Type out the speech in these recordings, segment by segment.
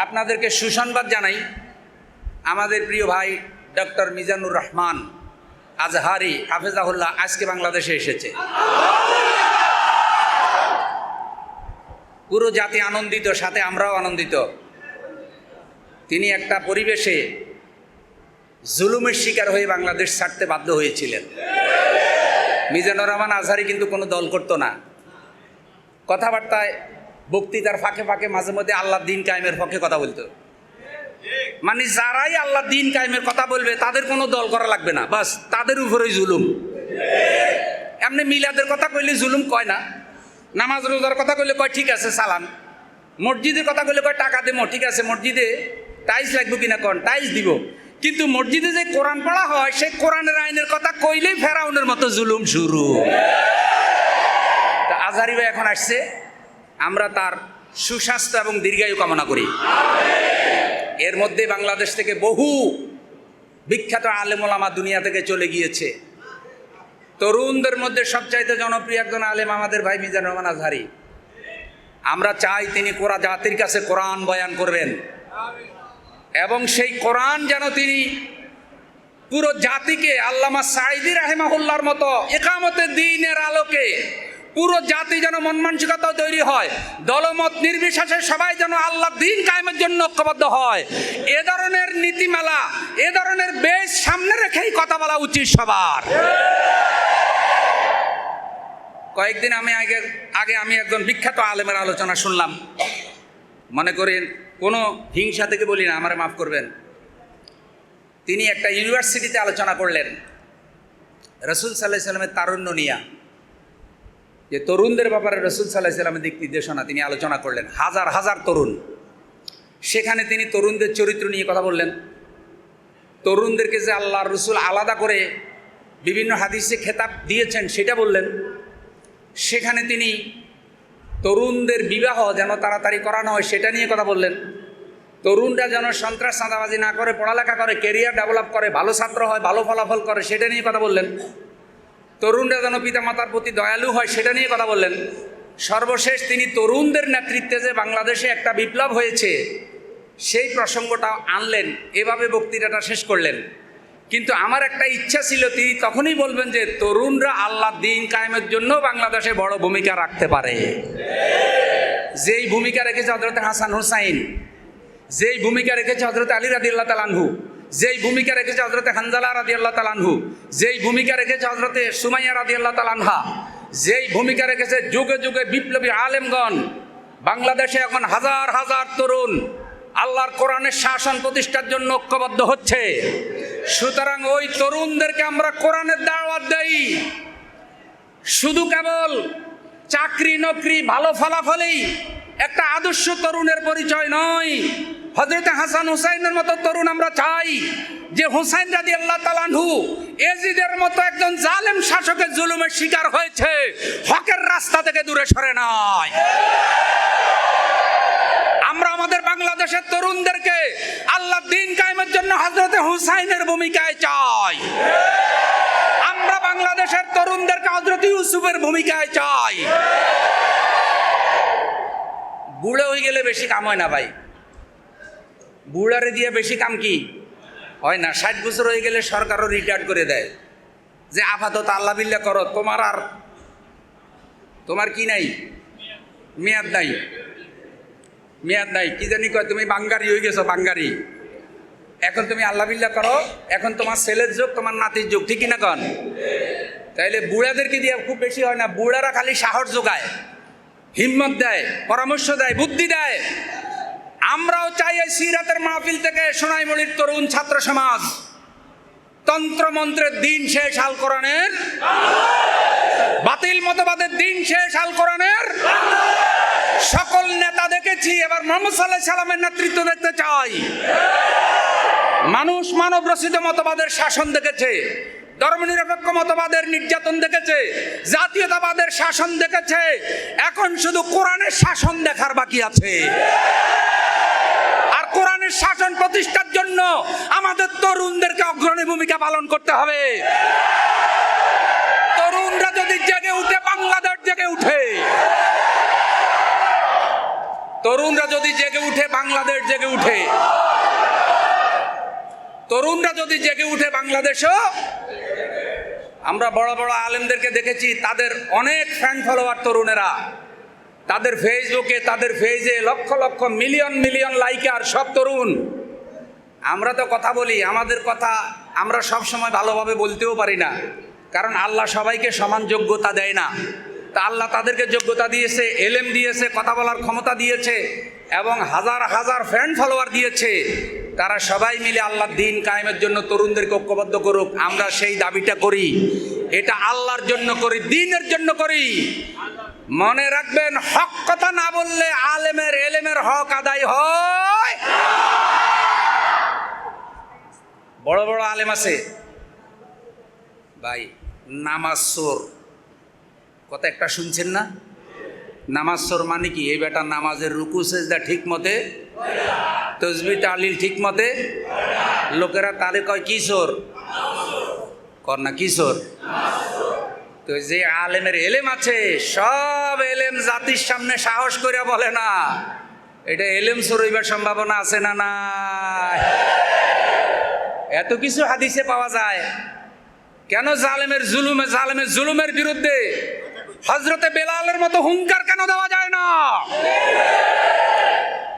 আপনাদেরকে সুসংবাদ জানাই, আমাদের প্রিয় ভাই ডক্টর মিজানুর রহমান আজহারি হাফেজাহুল্লাহ আজকে বাংলাদেশে এসেছে। পুরো জাতি আনন্দিত, সাথে আমরাও আনন্দিত। তিনি একটা পরিবেশে জুলুমের শিকার হয়ে বাংলাদেশ ছাড়তে বাধ্য হয়েছিলেন। মিজানুর রহমান আজহারি কিন্তু কোনো দল করতো না। কথাবার্তায়, বক্তৃতার ফাঁকে ফাঁকে মাঝে মধ্যে আল্লাহ দিন কায়েমের পক্ষে কথা বলতো। মানে যারাই আল্লাহ দিন কায়েমের কথা বলবে তাদের কোনো দল করা লাগবে না, বাস তাদের উপরেই জুলুম। এমনি মিলাদের কথা কইলে জুলুম কয় না, নামাজ রোজার কথা কইলে কয় ঠিক আছে চালান, মসজিদের কথা কইলে কয় টাকা দেবো, ঠিক আছে মসজিদে টাইলস লাগবে কিনা কন টাইলস দিব। কিন্তু মসজিদে যে কোরআন পড়া হয় সেই কোরআনের আইনের কথা কইলেই ফেরাউনের মতো জুলুম শুরু। তা আজহারি ভাই এখন আসছে, আমরা তার সুস্বাস্থ্য এবং দীর্ঘায়ু কামনা করি। এর মধ্যে বাংলাদেশ থেকে বহু বিখ্যাত আলেম ওলামা দুনিয়া থেকে চলে গিয়েছে। তরুণদের মধ্যে সবচাইতে জনপ্রিয় একজন আলেম আমাদের ভাই মিজানুর রহমান আজহারি। আমরা চাই তিনি জাতির কাছে কোরআন বয়ান করবেন এবং সেই কোরআন যেন তিনি পুরো জাতিকে আল্লামা সাঈদী রাহিমাহুল্লাহর মতো ইকামতে দ্বীনের আলোকে পুরো জাতি যেন মন মানসিকতা তৈরি হয়, দলমত নির্বিশেষে সবাই যেন আল্লাহ দিন কায়েমের জন্য ঐক্যবদ্ধ হয়। এ ধরনের নীতিমালা, এ ধরনের বেশ সামনে রেখেই কথা বলা উচিত সবার। কয়েকদিন আগে আমি একজন বিখ্যাত আলেমের আলোচনা শুনলাম। মনে করেন কোনো হিংসা থেকে বলি না, আমারে মাফ করবেন। তিনি একটা ইউনিভার্সিটিতে আলোচনা করলেন রাসূল সাল্লাল্লাহু আলাইহি সাল্লামের তারুণ্য নিয়া, যে তরুণদের ব্যাপারে রাসূল সাল্লাল্লাহু আলাইহি সাল্লামের দিক নির্দেশনা তিনি আলোচনা করলেন। হাজার হাজার তরুণ, সেখানে তিনি তরুণদের চরিত্র নিয়ে কথা বললেন। তরুণদেরকে যে আল্লাহর রাসূল আলাদা করে বিভিন্ন হাদিসে খেতাব দিয়েছেন সেটা বললেন। সেখানে তিনি তরুণদের বিবাহ যেন তাড়াতাড়ি করানো হয় সেটা নিয়ে কথা বললেন। তরুণরা যেন সন্ত্রাস চাঁদাবাজি না করে, পড়ালেখা করে, কেরিয়ার ডেভেলপ করে, ভালো ছাত্র হয়, ভালো ফলাফল করে সেটা নিয়ে কথা বললেন। তরুণরা যেন পিতামাতার প্রতি দয়ালু হয় সেটা নিয়ে কথা বললেন। সর্বশেষ তিনি তরুণদের নেতৃত্বে যে বাংলাদেশে একটা বিপ্লব হয়েছে সেই প্রসঙ্গটা আনলেন, এভাবে বক্তৃতাটা শেষ করলেন। কিন্তু আমার একটা ইচ্ছা ছিল তিনি তখনই বলবেন যে তরুণরা আল্লাহ দিন কায়েমের জন্য বাংলাদেশে বড় ভূমিকা রাখতে পারে। যেই ভূমিকা রেখেছে হযরত হাসান হুসাইন, যেই ভূমিকা রেখেছে হযরত আলী রাদিয়াল্লাহু তাআলা আনহু, যেই ভূমিকা রেখেছে হযরত হানজালা রাদিয়াল্লাহু তাআলা আনহু, যেই ভূমিকা রেখেছে হযরত সুমাইয়া রাদিয়াল্লাহু তাআলা আনহা, যেই ভূমিকা রেখেছে যুগে যুগে বিপ্লবী আলেমগণ, বাংলাদেশে এখন হাজার হাজার তরুণ আল্লাহর কোরআনের শাসন প্রতিষ্ঠার জন্য ঐক্যবদ্ধ হচ্ছে। সুতরাং ওই তরুণদেরকে আমরা কোরআনের দাওয়াত দেই। শুধু কেবল চাকরি নকরি ভালো ফলাফলেই একটা আদর্শ তরুণের পরিচয় নয়। হযরত হাসান হুসাইনের মতো তরুণ আমরা চাই, যে হুসাইন রাদিয়াল্লাহু তাআলা আনহু এজিদের মতো একজন জালেম শাসকের জুলুমের শিকার হয়েছে, হকের রাস্তা থেকে দূরে সরে নাই। আমরা আমাদের বাংলাদেশের তরুণদেরকে আল্লাহ দিন কায়েমের জন্য হযরত হুসাইনের ভূমিকায় চাই। আমরা বাংলাদেশের তরুণদেরকে হযরত ইউসুফের ভূমিকায় চাই। বুড়ো হয়ে গেলে বেশি কাম হয় না ভাই, বুড়ারে দিয়ে বেশি কাম কি হয় না। 60 বছর হয়ে গেলে সরকারও রিটায়ার্ড করে দেয়, যে আপাতত আল্লাহ বিল্লাহ করো, তোমার কি নাই, মেয়াদ নাই, মেয়াদ নাই, কি জানি কয় তুমি বাঙ্গারি হয়ে গেছো, বাঙ্গারি, এখন তুমি আল্লাহ বিল্লাহ করো, এখন তোমার ছেলের যোগ, তোমার নাতির যোগ, ঠিক কিনা কন? তাইলে বুড়াদেরকে দিয়ে খুব বেশি হয় না। বুড়ারা খালি সাহস যোগায়, হিম্মত দেয়, পরামর্শ দেয়, বুদ্ধি দেয়। আমরাও চাই এই সিরাতের মাহফিল থেকে সোনাইমুড়ির তরুণ ছাত্র সমাজ তন্ত্রমন্ত্রের দিন শেষ, আল কোরআনের বাতিল মতবাদের দিন শেষ, আল কোরআনের সকল নেতা দেখেছি, এবার মুহাম্মদ সাল্লাল্লাহু আলাইহি সাল্লামের নেতৃত্ব দেখতে চাই। মানুষ মানব রচিত মতবাদের শাসন দেখেছে, ধর্মনিরপেক্ষ মতবাদের নির্যাতন দেখেছে, জাতীয়তাবাদের শাসন দেখেছে, এখন শুধু কোরআনের শাসন দেখার বাকি আছে। আর কোরআনের শাসন প্রতিষ্ঠার জন্য আমাদের তরুণদেরকে অগ্রণী ভূমিকা পালন করতে হবে। তরুণরা যদি জেগে উঠে, বাংলাদেশ জেগে উঠে। তরুণরা যদি জেগে উঠে বাংলাদেশ জেগে উঠে, তরুণরা যদি জেগে উঠে বাংলাদেশও। আমরা বড় বড় আলেমদেরকে দেখেছি, তাদের অনেক ফ্যান ফলোয়ার তরুণেরা, তাদের ফেসবুকে তাদের পেজে lakh lakh million million liker, সব তরুণ। আমরা তো কথা বলি, আমাদের কথা আমরা সব সময় ভালোভাবে বলতেও পারি না, কারণ আল্লাহ সবাইকে সমান যোগ্যতা দেয় না। তা আল্লাহ তাদেরকে যোগ্যতা দিয়েছে, এলেম দিয়েছে, কথা বলার ক্ষমতা দিয়েছে এবং হাজার হাজার ফ্যান ফলোয়ার দিয়েছে। তারা সবাই মিলে আল্লাহর দ্বীন কায়েমের জন্য তরুণদেরকে ঐক্যবদ্ধ করুক। আমরা সেই দাবিটা করি, এটা আল্লাহর জন্য করি, দ্বীনের জন্য করি। মনে রাখবেন, হক কথা না বললে আলেমের এলেমের হক আদায় হয়। বড় বড় আলেম আছে ভাই, নামাজ চোর কথা একটা শুনছেন না? নামাজ চোর মানে কি? এই বেটা নামাজের রুকু সেজদা ঠিক মতে, তসবিহ তাহলিল ঠিক মতে, লোকেরা তালে কয় কি চোর কর না, কি চোর? তো যে আলেমের এলেম আছে, সব এলেম জাতির সামনে সাহস করে বলে না, এটা এলেম চোর হইবার সম্ভাবনা আছে না? না, এত কিছু হাদিসে পাওয়া যায়। কেন জালেমের জুলুমের বিরুদ্ধে হযরতে বেলালের মতো হুঙ্কার কেন দেওয়া যায় না?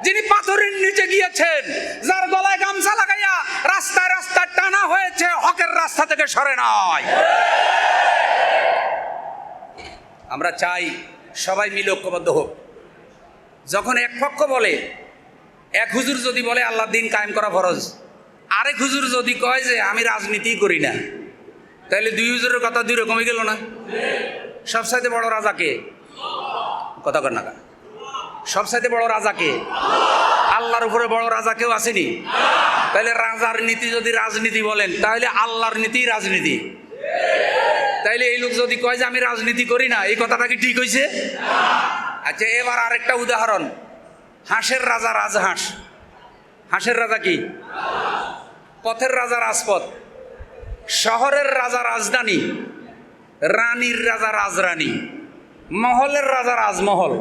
যিনি পাথরের নিচে গিয়েছেন, যার গলায় গামছা লাগাইয়া রাস্তায় রাস্তায় টানা হয়েছে, হকের রাস্তা থেকে সরে নাই। আমরা চাই সবাই মিলে ঐক্যবদ্ধ হোক। যখন এক পক্ষ বলে, এক হুজুর যদি বলে আল্লাহর দ্বীন কায়েম করা ফরজ, আরেক হুজুর যদি কয় যে আমি রাজনীতি করি না, তাহলে দুই হুজুরের কথা দুই রকমই গেল না? সবসাইতে বড় রাজা কে? কথা কর না, সবসাইতে বড় রাজা কে? আল্লাহর উপরে বড় রাজা কেউ আসেনি। তাহলে রাজার নীতি যদি রাজনীতি বলেন, তাহলে আল্লাহর নীতি রাজনীতি। তাইলে এই লোক যদি কয় যে আমি রাজনীতি করি না, এই কথাটা কি ঠিক হয়েছে? আচ্ছা, এবার আরেকটা উদাহরণ, হাঁসের রাজা রাজহাঁস। হাঁসের রাজা কি? পথের রাজা রাজপথ, শহরের রাজা রাজধানী, রানীর রাজা রাজরানী, মহলের রাজা রাজমহল।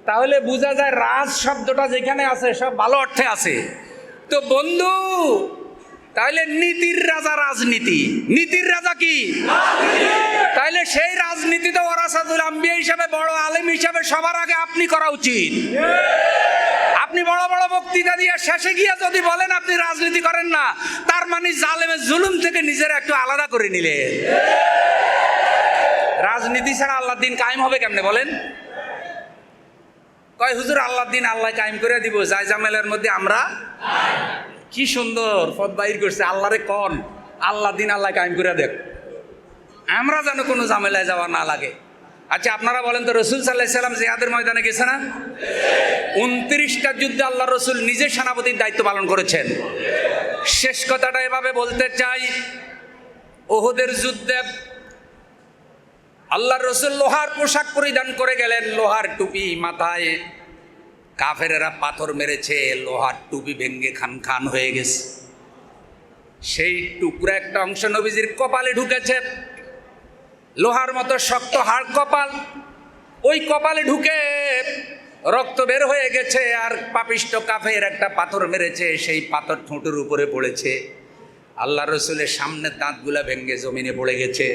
তাহলে বোঝা যায় রাজ শব্দটা যেখানে আছে সব ভালো অর্থে আছে। তো বন্ধু, তাহলে নীতির রাজা রাজনীতি, নীতির রাজা কি? তাহলে সেই রাজনীতি তো ওয়ারাসাতুল আম্বিয়া হিসাবে, বড় আলেম হিসাবে সবার আগে আপনি করা উচিত। আপনি বড় বড় বক্তৃতা দিয়ে শেষে গিয়ে যদি বলেন আপনি রাজনীতি করেন না, তার মানে জালেমের জুলুম থেকে নিজের একটু আলাদা করে নিলেন। রাজনীতি ছাড়া আল্লাহর দ্বীন কায়েম হবে কেমনে বলেন? কয় হুজুর আল্লাহর দ্বীন আল্লাহ কায়েম করে দিব, যাই জামেলার মধ্যে আমরা। কি সুন্দর পথ বাইর করছে, আল্লাহরে কন আল্লাহর দ্বীন আল্লাহ কায়েম করে দেখ, আমরা যেন কোনো ঝামেলায় যাওয়া না লাগে। আচ্ছা, আপনারা বলেন তো, রসুল সাল্লাল্লাহু আলাইহি সাল্লাম জিহাদের ময়দানে গেছে না? 29টা যুদ্ধে আল্লাহ রসুল নিজে সেনাপতির দায়িত্ব পালন করেছেন। শেষ কথাটা এভাবে বলতে চাই, ওহুদের যুদ্ধে আল্লাহ রসুল লোহার পোশাক পরিধান করে গেলেন, লোহার টুপি মাথায়। কাফেরেরা পাথর মেরেছে, লোহার টুপি ভেঙ্গে খান খান হয়ে গেছে। সেই টুকরা একটা অংশ নবীজির কপালে ঢুকেছে, লোহার মতো শক্ত হাড় কপাল, ওই কপালে ঢুকে রক্ত বের হয়ে গেছে। আর পাপিষ্ট কাফের একটা পাথর মেরেছে, সেই পাথর ঠোঁটের উপরে পড়েছে। আল্লাহ রসুলের সামনে দাঁতগুলা ভেঙ্গে জমিনে পড়ে গেছে।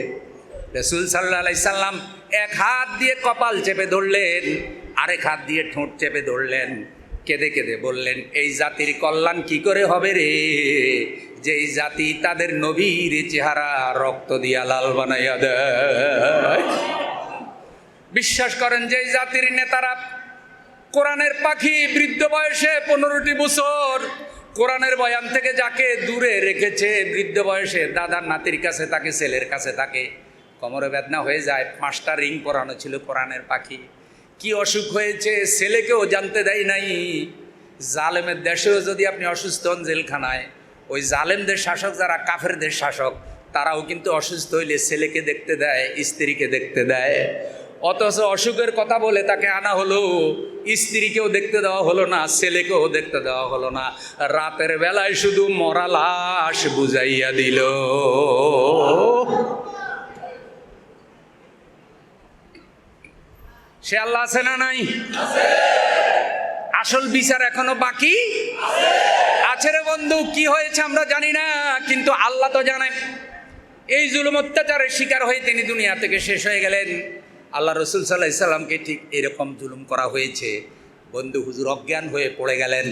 রসুল সাল্লাল্লাহু আলাইহি সাল্লাম এক হাত দিয়ে কপাল চেপে ধরলেন, আরেক হাত দিয়ে ঠোঁট চেপে ধরলেন, কেঁদে কেঁদে বললেন, এই জাতির কল্যাণ কি করে হবে রে, যেই জাতি তাদের নবীর চেহারা রক্ত দিয়া লাল বানাইয়া দেয়। বিশ্বাস করেন, যেই জাতির নেতারা কোরআনের পাখি, বৃদ্ধ বয়সে 15টি বছর কোরআনের বয়ান থেকে যাকে দূরে রেখেছে, বৃদ্ধ বয়সে দাদার নাতির কাছে থাকে, ছেলের কাছে থাকে, কোমরে বেদনা হয়ে যায়, 5টা রিং পরানো ছিল কোরআনের পাখি, কি অসুখ হয়েছে ছেলেকেও জানতে দেয় নাই। জালেমের দেশেও যদি আপনি অসুস্থ হন জেলখানায়, ওই জালেমদের শাসক যারা কাফেরদের শাসক, তারাও কিন্তু অসুস্থ হইলে ছেলেকে দেখতে দেয়, স্ত্রীকে দেখতে দেয়। অথচ অসুখের কথা বলে তাকে আনা হলো, স্ত্রীকেও দেখতে দেওয়া হলো না, ছেলেকেও দেখতে দেওয়া হলো না। রাতের বেলায় শুধু মরা লাশ বুঝাইয়া দিল। সে আল্লাহ আছে না নাই? আসল বিচার এখনো বাকি আছে রে বন্ধু। কি হয়েছে আমরা জানি না, কিন্তু আল্লাহ তো জানেন। এই জুলুম অত্যাচারের শিকার হয়ে তিনি দুনিয়া থেকে শেষ হয়ে গেলেন। আল্লাহ রসুল সাল্লাল্লাহু আলাইহি সাল্লামকে ঠিক এরকম জুলুম করা হয়েছে। বন্ধু, হুজুর অজ্ঞান হয়ে পড়ে গেলেন।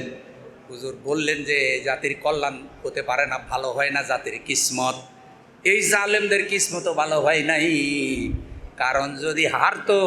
হুজুর বললেন যে জাতির কল্যাণ হতে পারে না, ভালো হয় না জাতির কিসমত। এই জালেমদের কিসমতও ভালো হয় নাই, কারণ যদি হারতো